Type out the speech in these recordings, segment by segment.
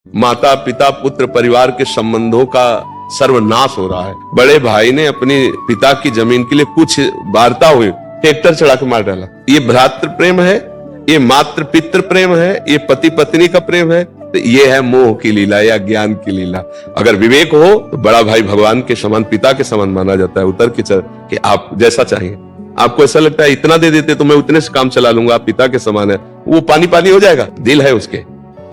माता पिता पुत्र परिवार के संबंधों का सर्वनाश हो रहा है। बड़े भाई ने अपने पिता की जमीन के लिए कुछ वार्ता हुई, ट्रैक्टर चढ़ा के मार डाला। ये भ्रातृ प्रेम है, ये मातृ पितृ प्रेम है, ये पति पत्नी का प्रेम है। तो ये है मोह की लीला या ज्ञान की लीला। अगर विवेक हो तो बड़ा भाई भगवान के समान, पिता के समान माना जाता है। उतर के चल कि आप जैसा चाहिए। आपको ऐसा लगता है इतना दे देते तो मैं उतने से काम चला लूंगा, आप पिता के समान है, वो पानी पानी हो जाएगा। दिल है उसके,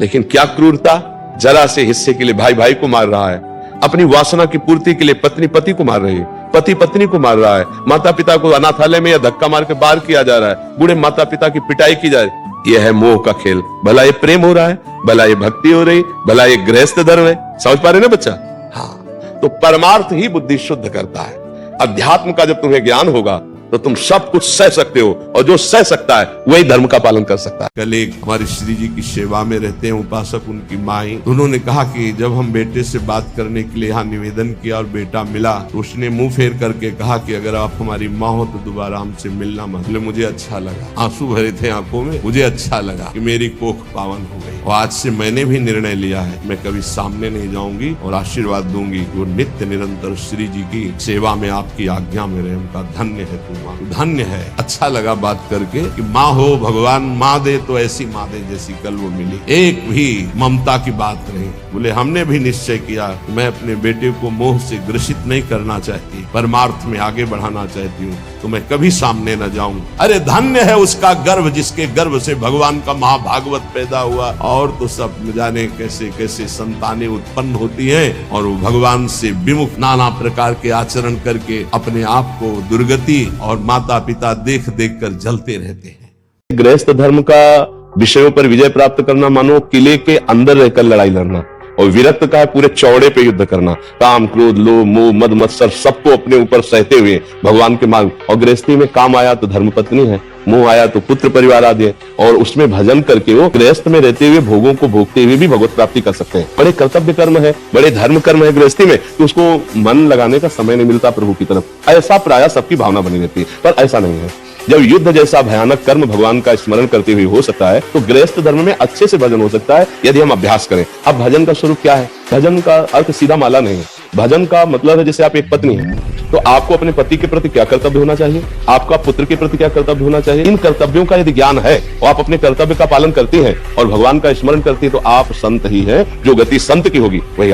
लेकिन क्या क्रूरता, जरा से हिस्से के लिए भाई भाई को मार रहा है, अपनी वासना की पूर्ति के लिए पत्नी पति को मार रही है, पति पत्नी को मार रहा है, माता पिता को अनाथालय में या धक्का मार के बाहर किया जा रहा है, बूढ़े माता पिता की पिटाई की जा रही है। यह है मोह का खेल। भला ये प्रेम हो रहा है, भला ये भक्ति हो रही, भला ये गृहस्थ धर्म है। समझ पा रहे ना बच्चा? हाँ, तो परमार्थ ही बुद्धि शुद्ध करता है। अध्यात्म का जब तुम्हें ज्ञान होगा तो तुम सब कुछ सह सकते हो, और जो सह सकता है वही धर्म का पालन कर सकता है। कल एक हमारी श्री जी की सेवा में रहते हैं उपासक, उनकी माई, उन्होंने कहा कि जब हम बेटे से बात करने के लिए यहाँ निवेदन किया और बेटा मिला तो उसने मुंह फेर करके कहा कि अगर आप हमारी माँ हो तो दोबारा हमसे मिलना मत। मुझे अच्छा लगा, आंसू भरे थे आंखों में, मुझे अच्छा लगा कि मेरी कोख पावन हो गई। और आज से मैंने भी निर्णय लिया है, मैं कभी सामने नहीं जाऊंगी और आशीर्वाद दूंगी। वो नित्य निरंतर श्री जी की सेवा में आपकी आज्ञा में रहे। उनका धन्य है तुम, धन्य है। अच्छा लगा बात करके कि माँ हो, भगवान माँ दे तो ऐसी माँ दे जैसी कल वो मिली। एक भी ममता की बात नहीं। बोले हमने भी निश्चय किया कि मैं अपने बेटे को मोह से ग्रसित नहीं करना चाहती, परमार्थ में आगे बढ़ाना चाहती हूँ, तो मैं कभी सामने न जाऊं। अरे धन्य है उसका गर्भ जिसके गर्भ से भगवान का महाभागवत पैदा हुआ। और तो सब न जाने कैसे कैसे संतानें उत्पन्न होती हैं और वो भगवान से विमुख नाना प्रकार के आचरण करके अपने आप को दुर्गति और माता पिता देख देख कर जलते रहते हैं। गृहस्थ धर्म का विषयों पर विजय प्राप्त करना मानो किले के अंदर रहकर लड़ाई लड़ना, और विरक्त का है पूरे चौड़े पे युद्ध करना। काम क्रोध लोभ मोह मद मत्सर सबको अपने ऊपर सहते हुए भगवान के मार्ग। और गृहस्थी में काम आया तो धर्म पत्नी है, मोह आया तो पुत्र परिवार आदि है, और उसमें भजन करके वो गृहस्थ में रहते हुए भोगों को भोगते हुए भी भगवत प्राप्ति कर सकते हैं। बड़े कर्तव्य कर्म है, बड़े धर्म कर्म है गृहस्थी में, तो उसको मन लगाने का समय नहीं मिलता प्रभु की तरफ। ऐसा प्राय सबकी भावना बनी रहती है, पर ऐसा नहीं है। जब युद्ध जैसा भयानक कर्म भगवान का स्मरण करते हुए हो सकता है तो गृहस्थ धर्म में अच्छे से भजन हो सकता है, यदि हम अभ्यास करें। अब भजन का स्वरूप क्या है? भजन का अर्थ सीधा माला नहीं है। भजन का मतलब है जैसे आप एक पत्नी है तो आपको अपने पति के प्रति क्या कर्तव्य होना चाहिए, आपका पुत्र के प्रति क्या कर्तव्य होना चाहिए। इन कर्तव्यों का यदि ज्ञान है और आप अपने कर्तव्य का पालन करते हैं और भगवान का स्मरण करते हैं तो आप संत ही हैं। जो गति संत की होगी वही